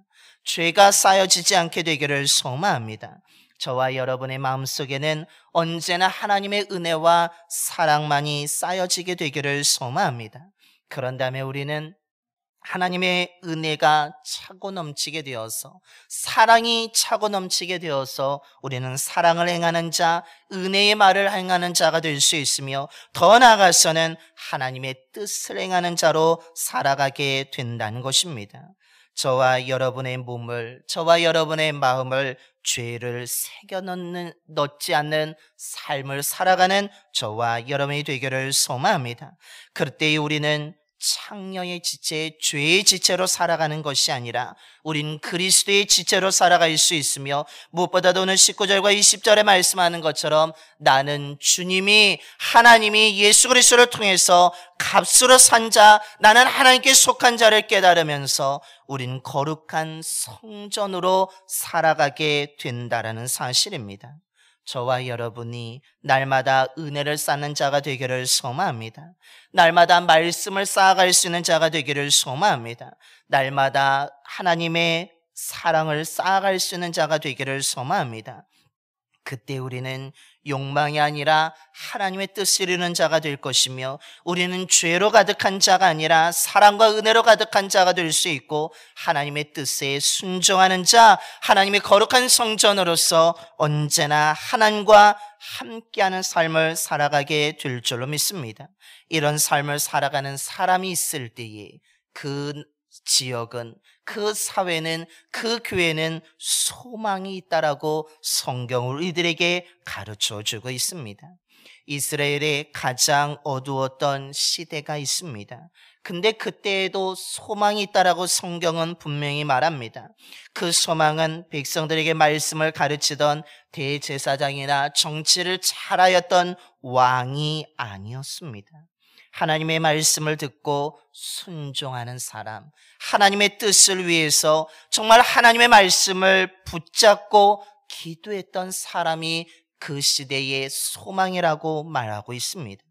죄가 쌓여지지 않게 되기를 소망합니다. 저와 여러분의 마음속에는 언제나 하나님의 은혜와 사랑만이 쌓여지게 되기를 소망합니다. 그런다면 우리는 하나님의 은혜가 차고 넘치게 되어서, 사랑이 차고 넘치게 되어서 우리는 사랑을 행하는 자, 은혜의 말을 행하는 자가 될 수 있으며, 더 나아가서는 하나님의 뜻을 행하는 자로 살아가게 된다는 것입니다. 저와 여러분의 몸을, 저와 여러분의 마음을 죄를 넣지 않는 삶을 살아가는 저와 여러분이 되기를 소망합니다. 그때 우리는 창녀의 지체, 죄의 지체로 살아가는 것이 아니라 우린 그리스도의 지체로 살아갈 수 있으며, 무엇보다도 오늘 19절과 20절에 말씀하는 것처럼 나는 주님이, 하나님이 예수 그리스도를 통해서 값으로 산 자, 나는 하나님께 속한 자를 깨달으면서 우린 거룩한 성전으로 살아가게 된다라는 사실입니다. 저와 여러분이 날마다 은혜를 쌓는 자가 되기를 소망합니다. 날마다 말씀을 쌓아갈 수 있는 자가 되기를 소망합니다. 날마다 하나님의 사랑을 쌓아갈 수 있는 자가 되기를 소망합니다. 그때 우리는 욕망이 아니라 하나님의 뜻을 이루는 자가 될 것이며, 우리는 죄로 가득한 자가 아니라 사랑과 은혜로 가득한 자가 될 수 있고, 하나님의 뜻에 순종하는 자, 하나님의 거룩한 성전으로서 언제나 하나님과 함께하는 삶을 살아가게 될 줄로 믿습니다. 이런 삶을 살아가는 사람이 있을 때에 그 지역은, 그 사회는, 그 교회는 소망이 있다라고 성경은 우리들에게 가르쳐 주고 있습니다. 이스라엘의 가장 어두웠던 시대가 있습니다. 근데 그때에도 소망이 있다라고 성경은 분명히 말합니다. 그 소망은 백성들에게 말씀을 가르치던 대제사장이나 정치를 잘하였던 왕이 아니었습니다. 하나님의 말씀을 듣고 순종하는 사람, 하나님의 뜻을 위해서 정말 하나님의 말씀을 붙잡고 기도했던 사람이 그 시대의 소망이라고 말하고 있습니다.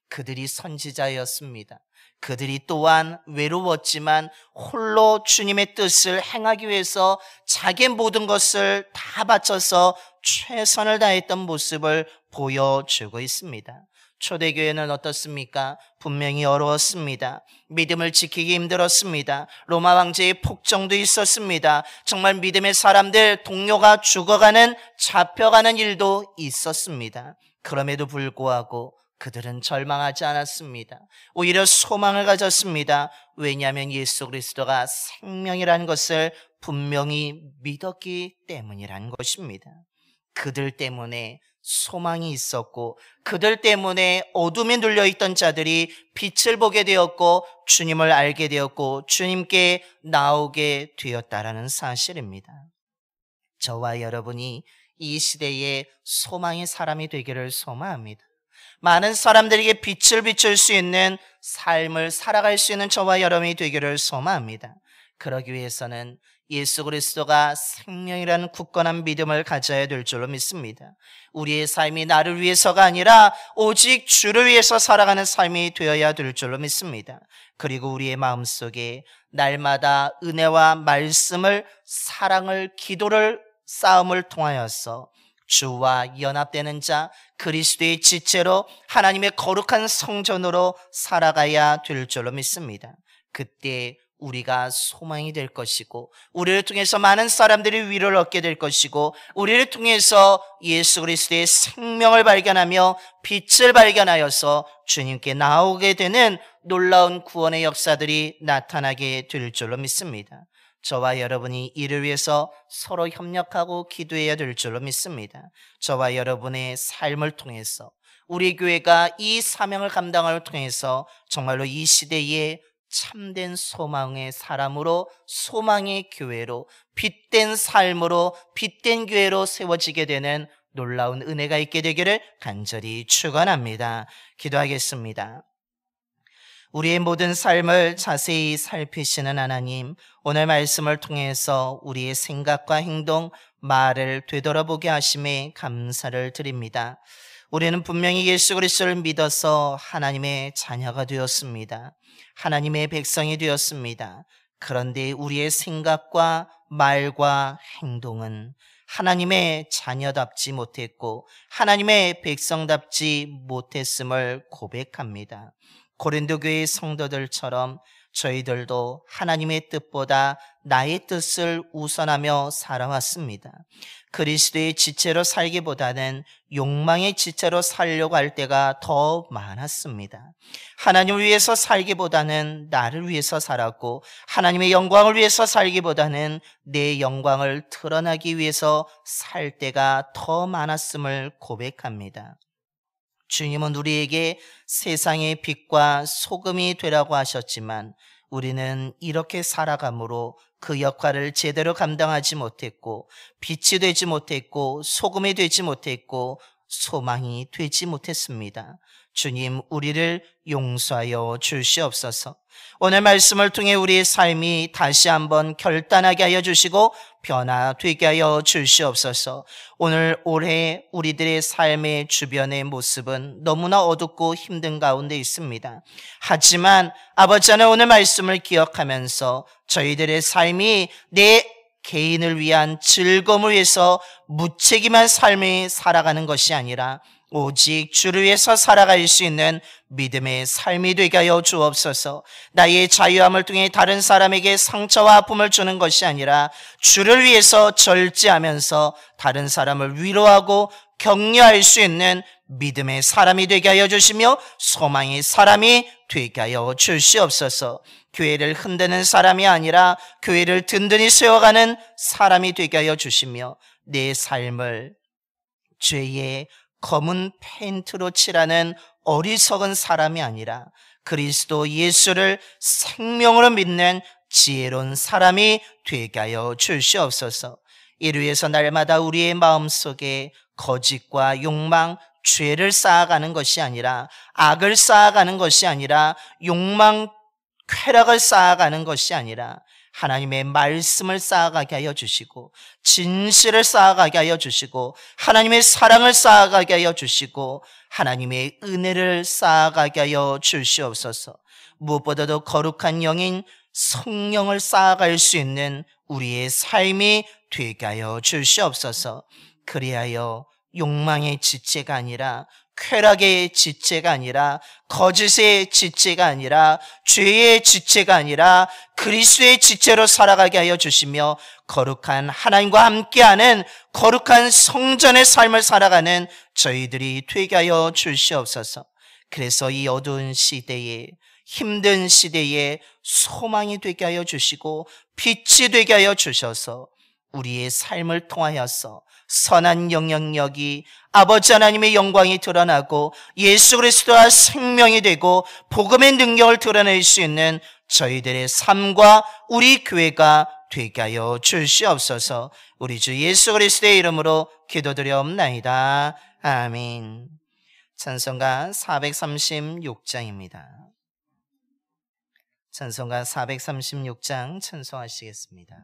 그들이 선지자였습니다. 그들이 또한 외로웠지만 홀로 주님의 뜻을 행하기 위해서 자기의 모든 것을 다 바쳐서 최선을 다했던 모습을 보여주고 있습니다. 초대교회는 어떻습니까? 분명히 어려웠습니다. 믿음을 지키기 힘들었습니다. 로마 황제의 폭정도 있었습니다. 정말 믿음의 사람들, 동료가 죽어가는, 잡혀가는 일도 있었습니다. 그럼에도 불구하고 그들은 절망하지 않았습니다. 오히려 소망을 가졌습니다. 왜냐하면 예수 그리스도가 생명이라는 것을 분명히 믿었기 때문이라는 것입니다. 그들 때문에 소망이 있었고, 그들 때문에 어둠에 눌려있던 자들이 빛을 보게 되었고, 주님을 알게 되었고, 주님께 나오게 되었다라는 사실입니다. 저와 여러분이 이 시대에 소망의 사람이 되기를 소망합니다. 많은 사람들에게 빛을 비출 수 있는 삶을 살아갈 수 있는 저와 여러분이 되기를 소망합니다. 그러기 위해서는 예수 그리스도가 생명이라는 굳건한 믿음을 가져야 될 줄로 믿습니다. 우리의 삶이 나를 위해서가 아니라 오직 주를 위해서 살아가는 삶이 되어야 될 줄로 믿습니다. 그리고 우리의 마음속에 날마다 은혜와 말씀을, 사랑을, 기도를, 싸움을 통하여서 주와 연합되는 자, 그리스도의 지체로 하나님의 거룩한 성전으로 살아가야 될 줄로 믿습니다. 그때 우리가 소망이 될 것이고 우리를 통해서 많은 사람들이 위로를 얻게 될 것이고 우리를 통해서 예수 그리스도의 생명을 발견하며 빛을 발견하여서 주님께 나오게 되는 놀라운 구원의 역사들이 나타나게 될 줄로 믿습니다. 저와 여러분이 이를 위해서 서로 협력하고 기도해야 될 줄로 믿습니다. 저와 여러분의 삶을 통해서 우리 교회가 이 사명을 감당함을 통해서 정말로 이 시대에 참된 소망의 사람으로, 소망의 교회로, 빛된 삶으로, 빛된 교회로 세워지게 되는 놀라운 은혜가 있게 되기를 간절히 축원합니다. 기도하겠습니다. 우리의 모든 삶을 자세히 살피시는 하나님, 오늘 말씀을 통해서 우리의 생각과 행동, 말을 되돌아보게 하심에 감사를 드립니다. 우리는 분명히 예수 그리스도를 믿어서 하나님의 자녀가 되었습니다. 하나님의 백성이 되었습니다. 그런데 우리의 생각과 말과 행동은 하나님의 자녀답지 못했고 하나님의 백성답지 못했음을 고백합니다. 고린도 교회의 성도들처럼 저희들도 하나님의 뜻보다 나의 뜻을 우선하며 살아왔습니다. 그리스도의 지체로 살기보다는 욕망의 지체로 살려고 할 때가 더 많았습니다. 하나님을 위해서 살기보다는 나를 위해서 살았고 하나님의 영광을 위해서 살기보다는 내 영광을 드러나기 위해서 살 때가 더 많았음을 고백합니다. 주님은 우리에게 세상의 빛과 소금이 되라고 하셨지만 우리는 이렇게 살아감으로 그 역할을 제대로 감당하지 못했고 빛이 되지 못했고 소금이 되지 못했고 소망이 되지 못했습니다. 주님, 우리를 용서하여 주시옵소서. 오늘 말씀을 통해 우리의 삶이 다시 한번 결단하게 하여 주시고 변화되게 하여 주시옵소서. 오늘 올해 우리들의 삶의 주변의 모습은 너무나 어둡고 힘든 가운데 있습니다. 하지만 아버지 하나님, 오늘 말씀을 기억하면서 저희들의 삶이 내 개인을 위한 즐거움을 위해서 무책임한 삶을 살아가는 것이 아니라 오직 주를 위해서 살아갈 수 있는 믿음의 삶이 되게 하여 주옵소서. 나의 자유함을 통해 다른 사람에게 상처와 아픔을 주는 것이 아니라 주를 위해서 절제하면서 다른 사람을 위로하고 격려할 수 있는 믿음의 사람이 되게 하여 주시며 소망의 사람이 되게 하여 주시옵소서. 교회를 흔드는 사람이 아니라 교회를 든든히 세워가는 사람이 되게 하여 주시며 내 삶을 죄의 검은 페인트로 칠하는 어리석은 사람이 아니라 그리스도 예수를 생명으로 믿는 지혜로운 사람이 되게 하여 주시옵소서. 이를 위해서 날마다 우리의 마음속에 거짓과 욕망, 죄를 쌓아가는 것이 아니라 악을 쌓아가는 것이 아니라 욕망, 쾌락을 쌓아가는 것이 아니라 하나님의 말씀을 쌓아가게 하여 주시고 진실을 쌓아가게 하여 주시고 하나님의 사랑을 쌓아가게 하여 주시고 하나님의 은혜를 쌓아가게 하여 주시옵소서. 무엇보다도 거룩한 영인 성령을 쌓아갈 수 있는 우리의 삶이 되게 하여 주시옵소서. 그리하여 욕망의 지체가 아니라 쾌락의 지체가 아니라 거짓의 지체가 아니라 죄의 지체가 아니라 그리스도의 지체로 살아가게 하여 주시며 거룩한 하나님과 함께하는 거룩한 성전의 삶을 살아가는 저희들이 되게 하여 주시옵소서. 그래서 이 어두운 시대에 힘든 시대에 소망이 되게 하여 주시고 빛이 되게 하여 주셔서 우리의 삶을 통하여서 선한 영향력이 아버지 하나님의 영광이 드러나고 예수 그리스도와 생명이 되고 복음의 능력을 드러낼 수 있는 저희들의 삶과 우리 교회가 되게 하여 주시옵소서. 우리 주 예수 그리스도의 이름으로 기도드려옵나이다. 아멘. 찬송가 436장입니다. 찬송가 436장 찬송하시겠습니다.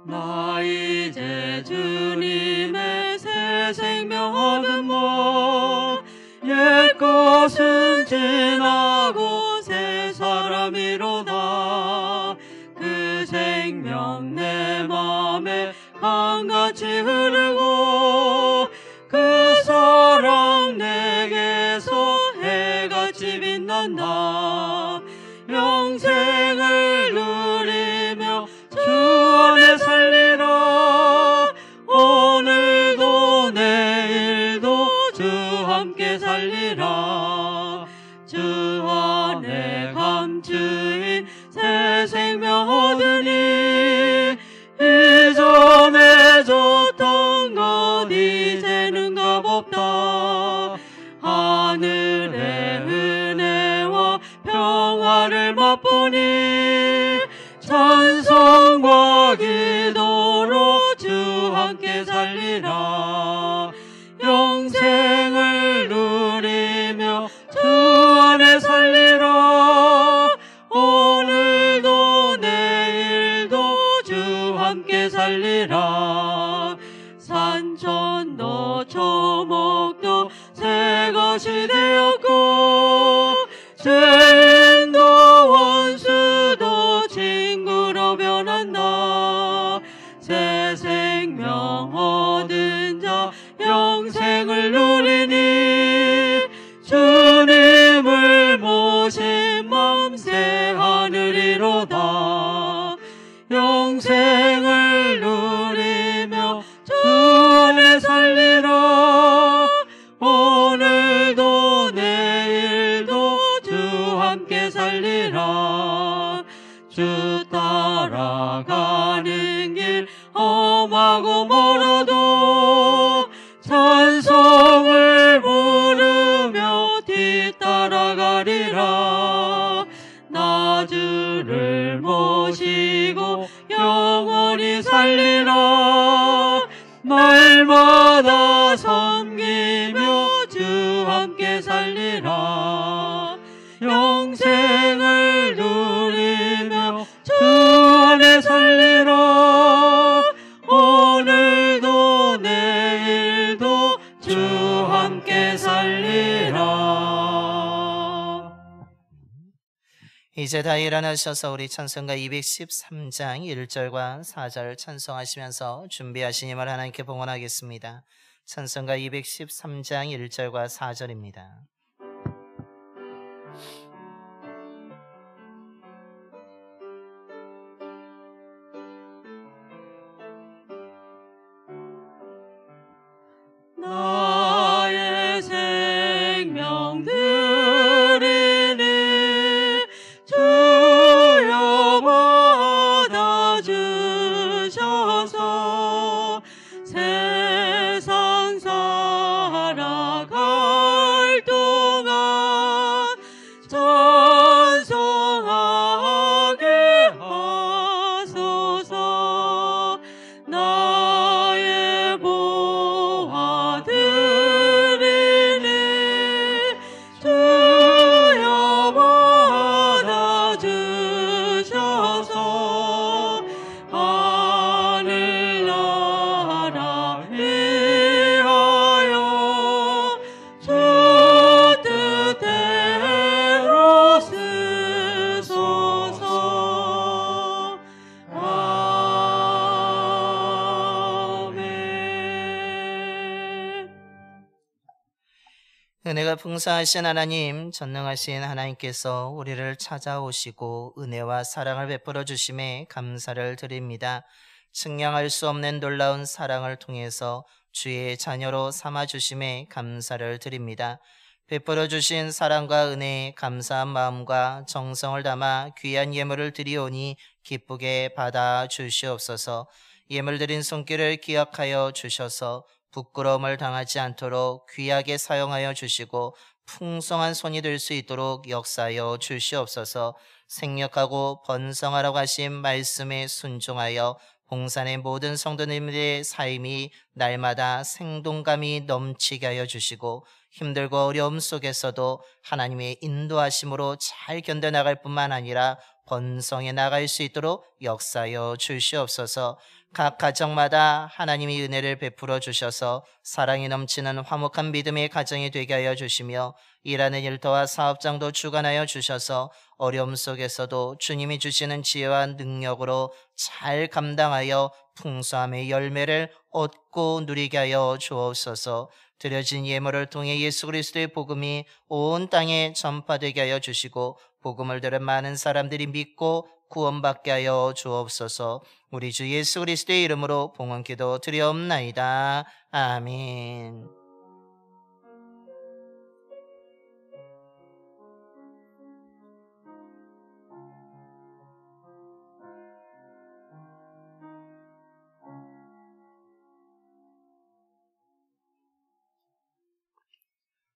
나 이제 주님의 새 생명 얻은 몸 옛것은 지나고 새 사람이로다 그 생명 내 맘 밤에 강같이 흐르고 그 사랑 내게서 해같이 빛난다. 영생을 누리며 주 안에 살리라. 오늘도 내일도 주 함께 살리라. 주 안에 감추인 새 생명 얻으니 이전에 줬던 것 이제는 값없다. 하늘의 은혜와 평화를 맛보니 찬송과 기도로 주 함께 살리라. 영생을 누리며 주 안에 살리라. 오늘도 내일도 주 함께 살리라. 산천도 초목도 새 것이 되었고 죄인도 원수도 친구로 변한다. 새 생명 얻은 자 영생을 누리니 주님을 모신 맘 새 하늘이로다. 영생을 누리며 주 안에 살리라. 오늘도 내일도 주 함께 살리라. 주 따라가는 길 험하고 멀어도 찬송을 부르며 뒤따라가리라. 나 주를 모시고 영원히 살리라. 날마다 섬기며 주 함께 살리라. 영생을 누리며 주 안에 살리라. 오늘도 내일도 주 함께 살리라. 이제 다 일어나셔서 우리 찬송가 213장 1절과 4절 찬송하시면서 준비하신 힘을 하나님께 봉헌하겠습니다. 찬송가 213장 1절과 4절입니다. 나의 생명 드리니 주여 받아주셔서 세상 살아갈 동안 찬송하게 하소서. 나의 보아 드리니 주여 받아주셔서 하늘나라 위하여 주 뜻대로 쓰소서. 아멘. 은혜가 풍성하신 하나님, 전능하신 하나님께서 우리를 찾아오시고 은혜와 사랑을 베풀어 주심에 감사를 드립니다. 측량할 수 없는 놀라운 사랑을 통해서 주의 자녀로 삼아주심에 감사를 드립니다. 베풀어 주신 사랑과 은혜에 감사한 마음과 정성을 담아 귀한 예물을 드리오니 기쁘게 받아 주시옵소서. 예물 드린 손길을 기억하여 주셔서 부끄러움을 당하지 않도록 귀하게 사용하여 주시고 풍성한 손이 될 수 있도록 역사하여 주시옵소서. 생력하고 번성하라고 하신 말씀에 순종하여 봉산의 모든 성도님들의 삶이 날마다 생동감이 넘치게 하여 주시고 힘들고 어려움 속에서도 하나님의 인도하심으로 잘 견뎌나갈 뿐만 아니라 번성해 나갈 수 있도록 역사하여 주시옵소서. 각 가정마다 하나님이 은혜를 베풀어 주셔서 사랑이 넘치는 화목한 믿음의 가정이 되게 하여 주시며 일하는 일터와 사업장도 주관하여 주셔서 어려움 속에서도 주님이 주시는 지혜와 능력으로 잘 감당하여 풍성함의 열매를 얻고 누리게 하여 주옵소서. 드려진 예물을 통해 예수 그리스도의 복음이 온 땅에 전파되게 하여 주시고 복음을 들은 많은 사람들이 믿고 구원받게 하여 주옵소서. 우리 주 예수 그리스도의 이름으로 봉헌기도 드리옵나이다. 아멘.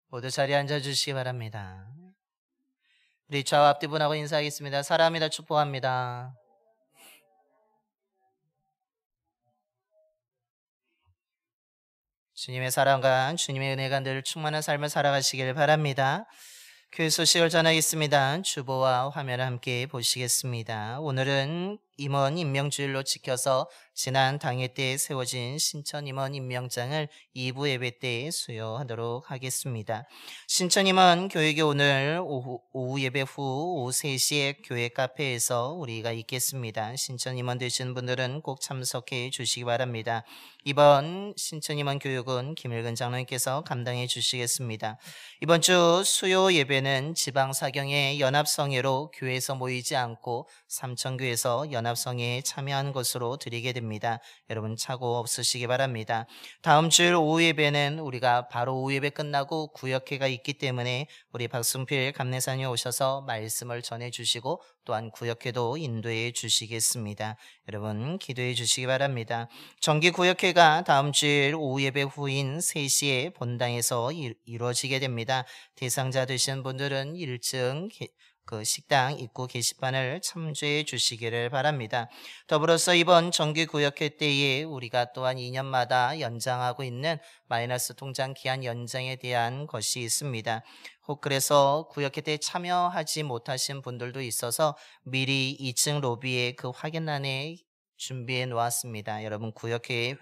모두 자리에 앉아주시기 바랍니다. 우리 좌우 앞뒤 분하고 인사하겠습니다. 사랑합니다. 축복합니다. 주님의 사랑과 주님의 은혜가 늘 충만한 삶을 살아가시길 바랍니다. 교회 소식을 전하겠습니다. 주보와 화면을 함께 보시겠습니다. 오늘은 임원 임명주일로 지켜서 지난 당회 때 세워진 신천 임원 임명장을 2부 예배 때 수여하도록 하겠습니다. 신천 임원 교육이 오늘 오후 예배 후 오후 3시에 교회 카페에서 우리가 있겠습니다. 신천 임원 되시는 분들은 꼭 참석해 주시기 바랍니다. 이번 신천 임원 교육은 김일근 장로님께서 감당해 주시겠습니다. 이번 주 수요 예배는 지방사경의 연합성회로 교회에서 모이지 않고 삼천교에서 연합성회에 참여한 것으로 드리게 됩니다. 여러분 착오 없으시기 바랍니다. 다음 주일 오후 예배는 우리가 바로 오후 예배 끝나고 구역회가 있기 때문에 우리 박순필 감내사님 오셔서 말씀을 전해주시고 또한 구역회도 인도해 주시겠습니다. 여러분 기도해 주시기 바랍니다. 정기구역회가 다음 주일 오후 예배 후인 3시에 본당에서 이루어지게 됩니다. 대상자 되신 분들은 1층 식당 입구 게시판을 참조해 주시기를 바랍니다. 더불어서 이번 정기구역회 때에 우리가 또한 2년마다 연장하고 있는 마이너스 통장 기한 연장에 대한 것이 있습니다. 혹 그래서 구역회 때 참여하지 못하신 분들도 있어서 미리 2층 로비에 그 확인란에 준비해 놓았습니다. 여러분 구역회에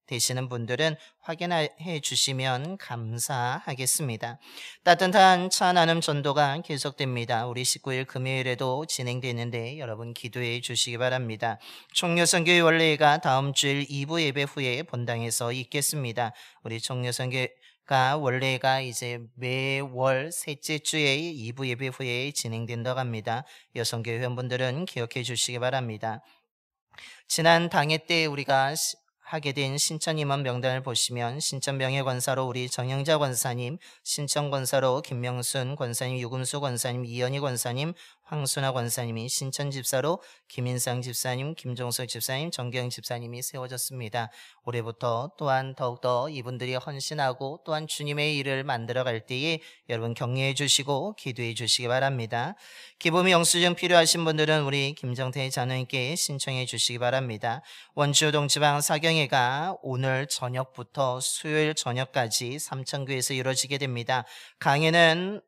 되시는 분들은 확인해 주시면 감사하겠습니다. 따뜻한 차 나눔 전도가 계속됩니다. 우리 19일 금요일에도 진행되는데 여러분 기도해 주시기 바랍니다. 총려선교회 원래가 다음 주일 2부 예배 후에 본당에서 있겠습니다. 우리 총려선교회가 원래가 이제 매월 셋째 주에 2부 예배 후에 진행된다고 합니다. 여성교회 회원분들은 기억해 주시기 바랍니다. 지난 당회 때 우리가 하게 된 신천 임원 명단을 보시면 신천 명예권사로 우리 정영자 권사님, 신천 권사로 김명순 권사님, 유금수 권사님, 이현희 권사님, 황순아 권사님이, 신천 집사로 김인상 집사님, 김종석 집사님, 정경 집사님이 세워졌습니다. 올해부터 또한 더욱더 이분들이 헌신하고 또한 주님의 일을 만들어갈 때에 여러분 격려해 주시고 기도해 주시기 바랍니다. 기부미 영수증 필요하신 분들은 우리 김정태 장로님께 신청해 주시기 바랍니다. 원주 동지방 사경회가 오늘 저녁부터 수요일 저녁까지 삼천교에서 이루어지게 됩니다. 강의는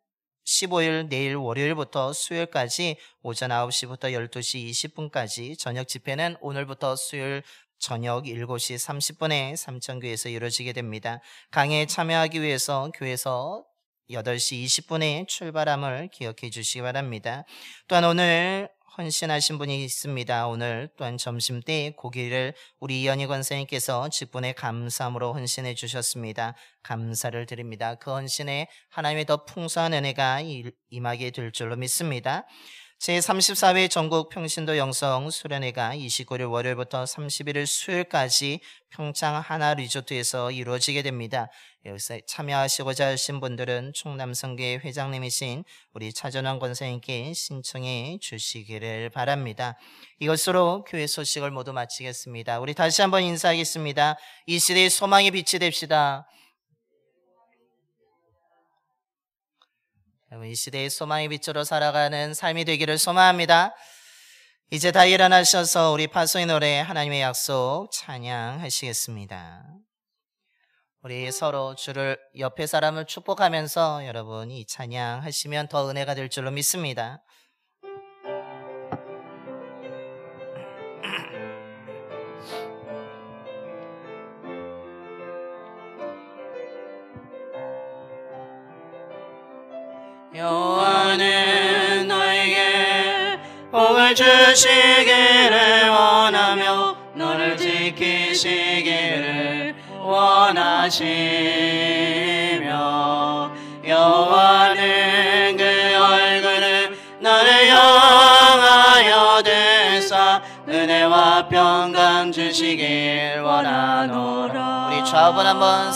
15일 내일 월요일부터 수요일까지 오전 9시부터 12시 20분까지, 저녁 집회는 오늘부터 수요일 저녁 7시 30분에 삼천교에서 이루어지게 됩니다. 강의에 참여하기 위해서 교회에서 8시 20분에 출발함을 기억해 주시기 바랍니다. 또한 오늘 헌신하신 분이 있습니다. 오늘 또한 점심때 고기를 우리 이현희 권사님께서 직분의 감사함으로 헌신해 주셨습니다. 감사를 드립니다. 그 헌신에 하나님의 더 풍성한 은혜가 임하게 될 줄로 믿습니다. 제34회 전국 평신도 영성 수련회가 29일 월요일부터 31일 수요일까지 평창 하나 리조트에서 이루어지게 됩니다. 여기서 참여하시고자 하신 분들은 충남성교회 회장님이신 우리 차전환 권사님께 신청해 주시기를 바랍니다. 이것으로 교회 소식을 모두 마치겠습니다. 우리 다시 한번 인사하겠습니다. 이 시대의 소망의 빛이 됩시다. 이 시대의 소망의 빛으로 살아가는 삶이 되기를 소망합니다. 이제 다 일어나셔서 우리 파송의 노래 하나님의 약속 찬양하시겠습니다. 우리 서로 주를 옆에 사람을 축복하면서 여러분 이 찬양하시면 더 은혜가 될 줄로 믿습니다. 여호와는 너에게 복을 주시기를 원하며 너를 지키시기를 원하시며 여호와는 그 얼굴을 너를 향하여 드사 은혜와 평강 주시길 원하노라. 우리 좌우번 한번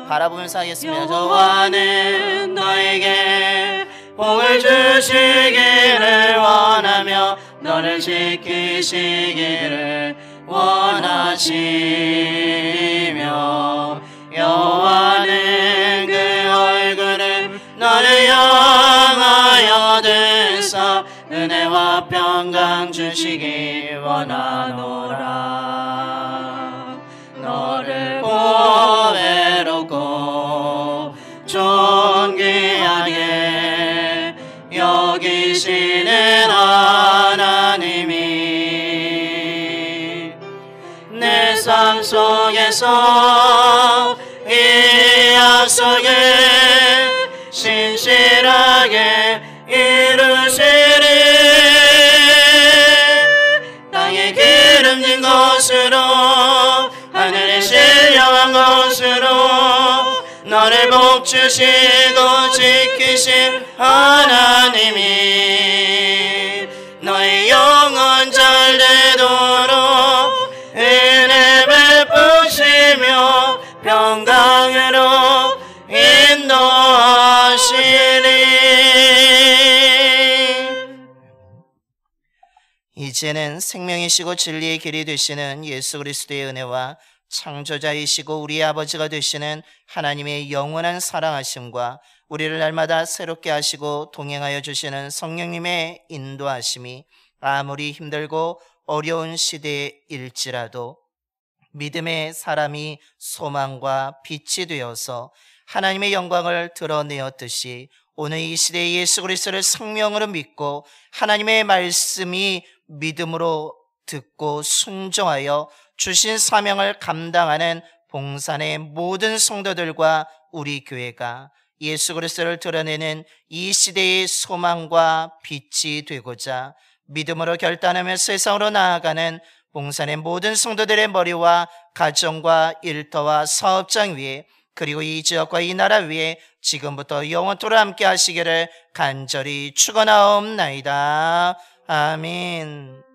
바라보면서 하겠습니다. 여호와는 너에게 복을 주시기를 원하며 너를 지키시기를 원하시며 여호와는 그 얼굴을 너를 향하여 드사 은혜와 평강 주시길 원하노라. 너를 보배롭고 존귀하게 여기시는 하나님이 내 삶 속에서 이 약속을 신실하게 이루시리. 땅에 기름진 것으로 하늘에 신령한 것으로 너를 복주시고 지키신 하나님이 너의 영혼 잘 되도록 은혜 베푸시며 평강으로 인도하시리. 이제는 생명이시고 진리의 길이 되시는 예수 그리스도의 은혜와 창조자이시고 우리의 아버지가 되시는 하나님의 영원한 사랑하심과 우리를 날마다 새롭게 하시고 동행하여 주시는 성령님의 인도하심이 아무리 힘들고 어려운 시대일지라도 믿음의 사람이 소망과 빛이 되어서 하나님의 영광을 드러내었듯이 오늘 이 시대에 예수 그리스도를 생명으로 믿고 하나님의 말씀이 믿음으로 듣고 순종하여 주신 사명을 감당하는 봉산의 모든 성도들과 우리 교회가 예수 그리스도를 드러내는 이 시대의 소망과 빛이 되고자 믿음으로 결단하며 세상으로 나아가는 봉산의 모든 성도들의 머리와 가정과 일터와 사업장 위에 그리고 이 지역과 이 나라 위에 지금부터 영원토록 함께 하시기를 간절히 축원하옵나이다. 아멘.